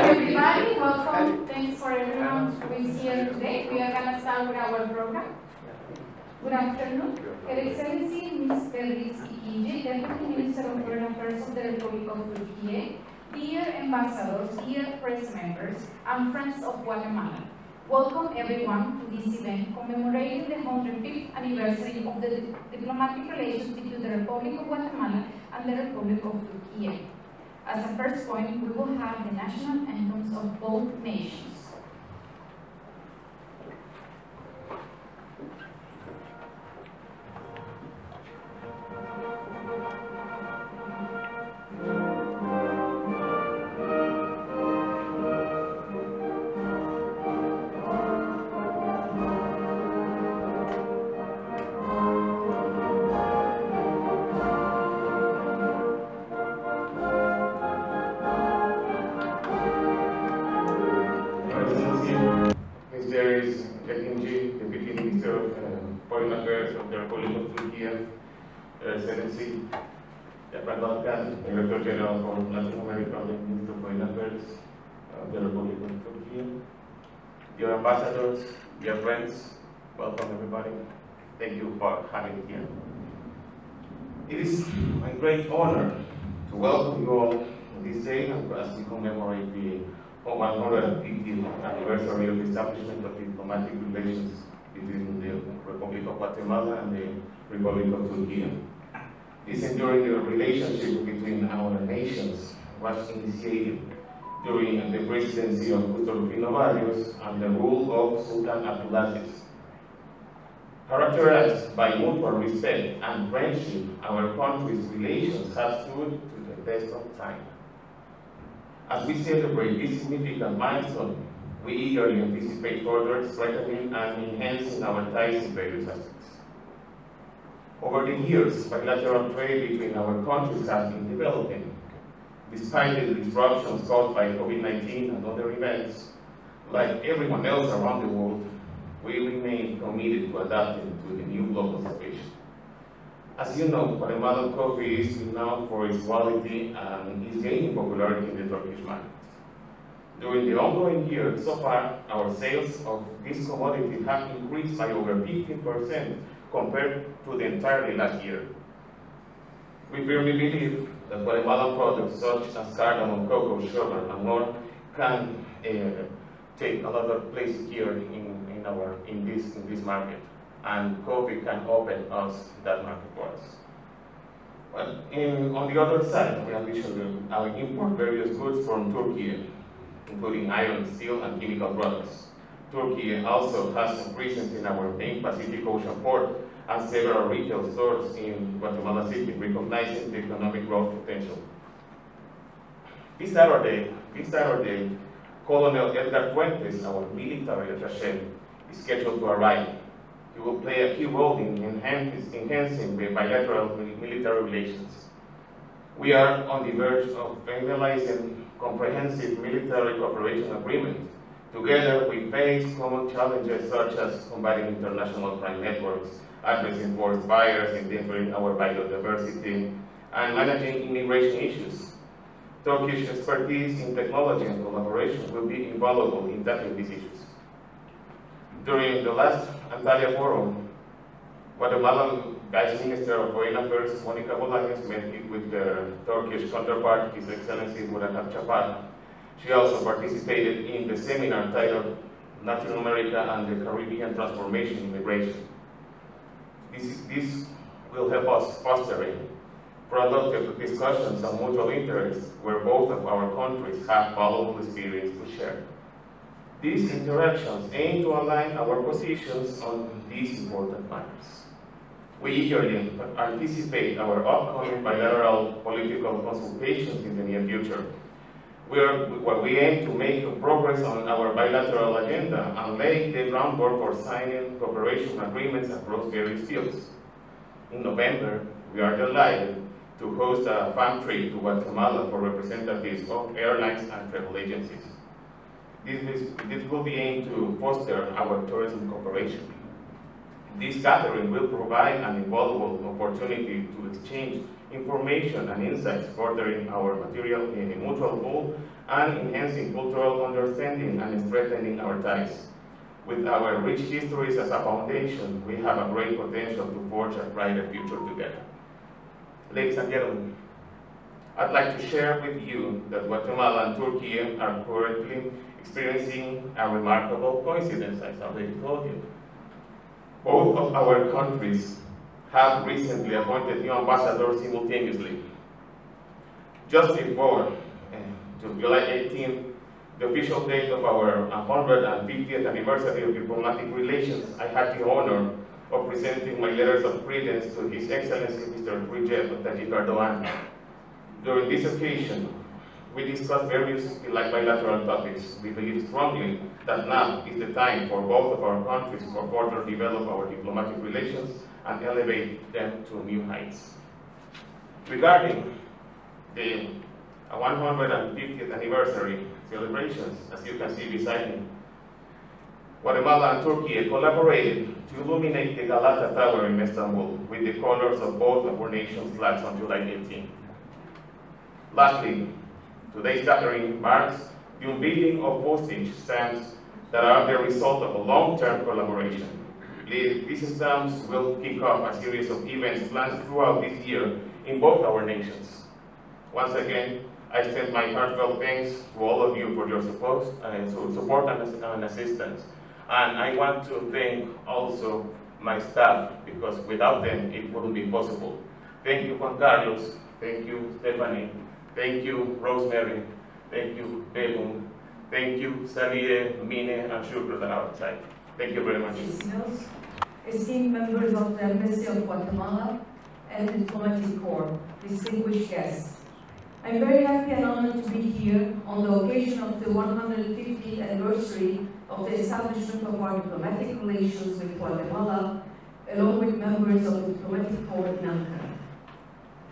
Everybody, welcome. Thanks for everyone who is here today. We are going to start with our program. Good afternoon. Her Excellency Ms. Beatriz Ikinci, Deputy Minister of Foreign Affairs of the Republic of Turkey, dear ambassadors, dear press members, and friends of Guatemala. Welcome everyone to this event commemorating the 105th anniversary of the diplomatic relations between the Republic of Guatemala and the Republic of Turkey. As a first point, we will have the national anthems of both nations. Excellency, Director General for Latin America, Minister of Foreign Affairs of the Republic of Turkey, dear ambassadors, dear friends, welcome everybody. Thank you for having me here. It is my great honor to welcome you all this day as we commemorate the 150th anniversary of the establishment of diplomatic relations between the Republic of Guatemala and the Republic of Turkey. This enduring relationship between our nations was initiated during the presidency of Barrios and the rule of Sultan Abdulaziz. Characterized by mutual respect and friendship, our country's relations have stood to the test of time. As we celebrate this significant milestone, we eagerly anticipate further strengthening and enhancing our ties in various aspects. Over the years, bilateral trade between our countries has been developing. Despite the disruptions caused by COVID-19 and other events, like everyone else around the world, we remain committed to adapting to the new global situation. As you know, Guatemalan coffee is renowned for its quality and is gaining popularity in the Turkish market. During the ongoing year, so far, our sales of this commodity have increased by over 15% compared to the entirely last year. We firmly believe that Guatemalan products such as cardamom, cocoa, sugar, and more can take a lot of place here in this market, and coffee can open us that market for us. But on the other side, we additionally import various goods from Turkey, including iron, steel, and chemical products. Turkey also has a presence in our main Pacific Ocean port and several retail stores in Guatemala City, recognizing the economic growth potential. This Saturday, Colonel Edgar Fuentes, our military attaché, is scheduled to arrive. He will play a key role in enhancing the bilateral military relations. We are on the verge of finalizing comprehensive military cooperation agreement. Together, we face common challenges such as combating international crime networks, addressing forest fires, endangering our biodiversity, and managing immigration issues. Turkish expertise in technology and collaboration will be invaluable in tackling these issues. During the last Antalya Forum, Guatemalan Vice Minister of Foreign Affairs, Monica Bolaños, met with their Turkish counterpart, His Excellency Murat Chapar. She also participated in the seminar titled Latin America and the Caribbean Transformation Immigration. This will help us fostering productive discussions and mutual interests where both of our countries have valuable experience to share. These interactions aim to align our positions on these important matters. We eagerly anticipate our upcoming bilateral political consultations in the near future, where we aim to make progress on our bilateral agenda and lay the groundwork for signing cooperation agreements across various fields. In November, we are delighted to host a fan trip to Guatemala for representatives of airlines and travel agencies. This will be aimed to foster our tourism cooperation. This gathering will provide an invaluable opportunity to exchange information and insights, furthering our mutual goal and enhancing cultural understanding and strengthening our ties. With our rich histories as a foundation, we have a great potential to forge a brighter future together. Ladies and gentlemen, I'd like to share with you that Guatemala and Turkey are currently experiencing a remarkable coincidence, as I already told you. Both of our countries have recently appointed new ambassadors simultaneously. Just before July 18th, the official date of our 150th anniversary of diplomatic relations, I had the honor of presenting my letters of credence to His Excellency Mr. Recep Tayyip Erdogan. During this occasion, we discussed various bilateral topics. We believe strongly that now is the time for both of our countries to further develop our diplomatic relations and elevate them to new heights. Regarding the 150th anniversary celebrations, as you can see beside me, Guatemala and Turkey collaborated to illuminate the Galata Tower in Istanbul with the colors of both of our nations' flags on July 18. Lastly, today's gathering marks the unveiling of postage stamps that are the result of a long-term collaboration. These stamps will kick off a series of events planned throughout this year in both our nations. Once again, I extend my heartfelt thanks to all of you for your support and assistance. And I want to thank also my staff, because without them it wouldn't be possible. Thank you, Juan Carlos. Thank you, Stephanie. Thank you, Rosemary. Thank you, Belum. Thank you, Samire, Mine, and Shukra that are outside. Thank you very much. Esteemed members of the Embassy of Guatemala and the Diplomatic Corps, distinguished guests. I'm very happy and honored to be here on the occasion of the 150th anniversary of the establishment of our diplomatic relations with Guatemala, along with members of the Diplomatic Corps in Ankara.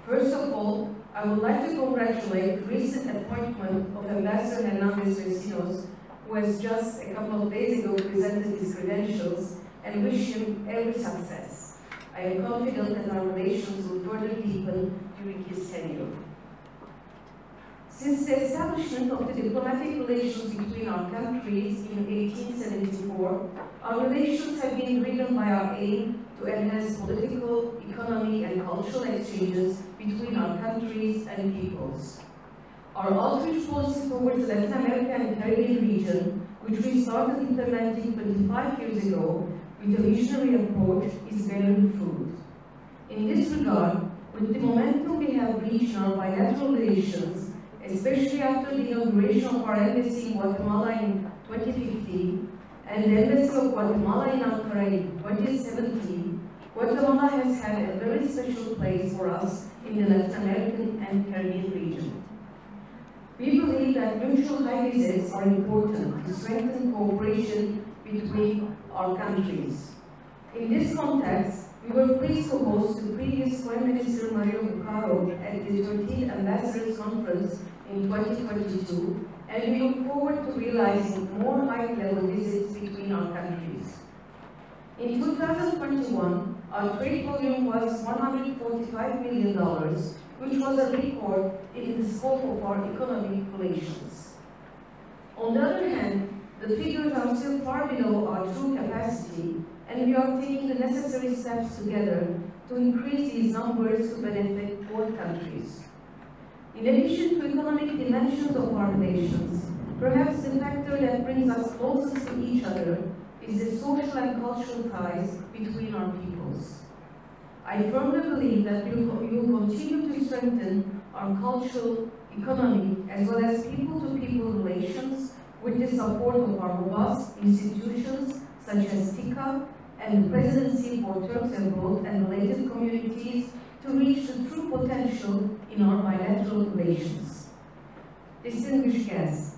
First of all, I would like to congratulate the recent appointment of Ambassador Hernandez Vecinos, who has just a couple of days ago presented his credentials, and wish him every success. I am confident that our relations will further deepen during his tenure. Since the establishment of the diplomatic relations between our countries in 1874, our relations have been driven by our aim to enhance political, economic, and cultural exchanges between our countries and peoples. Our outreach policy towards the Latin America and Caribbean region, which we started implementing 25 years ago with a missionary approach, is bearing fruit. In this regard, with the momentum we have reached in our bilateral relations, especially after the inauguration of our embassy in Guatemala in 2015 and the embassy of Guatemala in Ankara in 2017, Guatemala has had a very special place for us in the Latin American and Caribbean region. We believe that mutual high visits are important to strengthen cooperation between our countries. In this context, we were pleased to host the previous Prime Minister Mario Bucaro at the 13th Ambassadors Conference in 2022, and we look forward to realizing more high-level visits between our countries. In 2021, our trade volume was $145 million, which was a record in the scope of our economic relations. On the other hand, the figures are still far below our true capacity, and we are taking the necessary steps together to increase these numbers to benefit both countries. In addition to economic dimensions of our relations, perhaps the factor that brings us closest to each other is the social and cultural ties between our peoples. I firmly believe that we will continue to strengthen our cultural, economic, as well as people-to-people relations with the support of our robust institutions such as TICA and the Presidency for Turks Abroad and related communities to reach the true potential in our bilateral relations. Distinguished guests,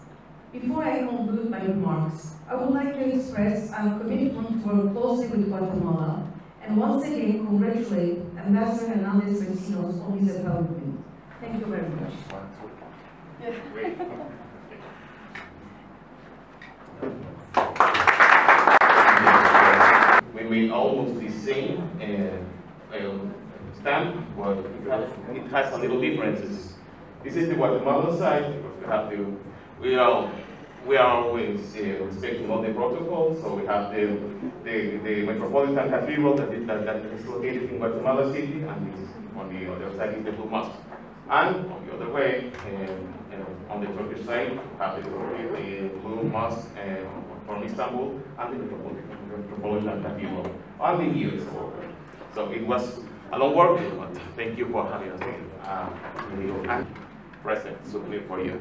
before I conclude my remarks, I would like to express our commitment to work closely with Guatemala and once again congratulate Ambassador Hernandez Vecinos on his appointment. Thank you very much. We made almost the same stamp, but it has a little differences. This is the Guatemala side. We are always respecting all the protocols. So we have the Metropolitan Cathedral that is located in Guatemala City, and on the other side is the Blue Mosque. And on the other way, on the Turkish side, we have the Blue Mosque from Istanbul and the Metropolitan Cathedral on the years forward. So it was a long work, but thank you for having us here. And present, so clear for you.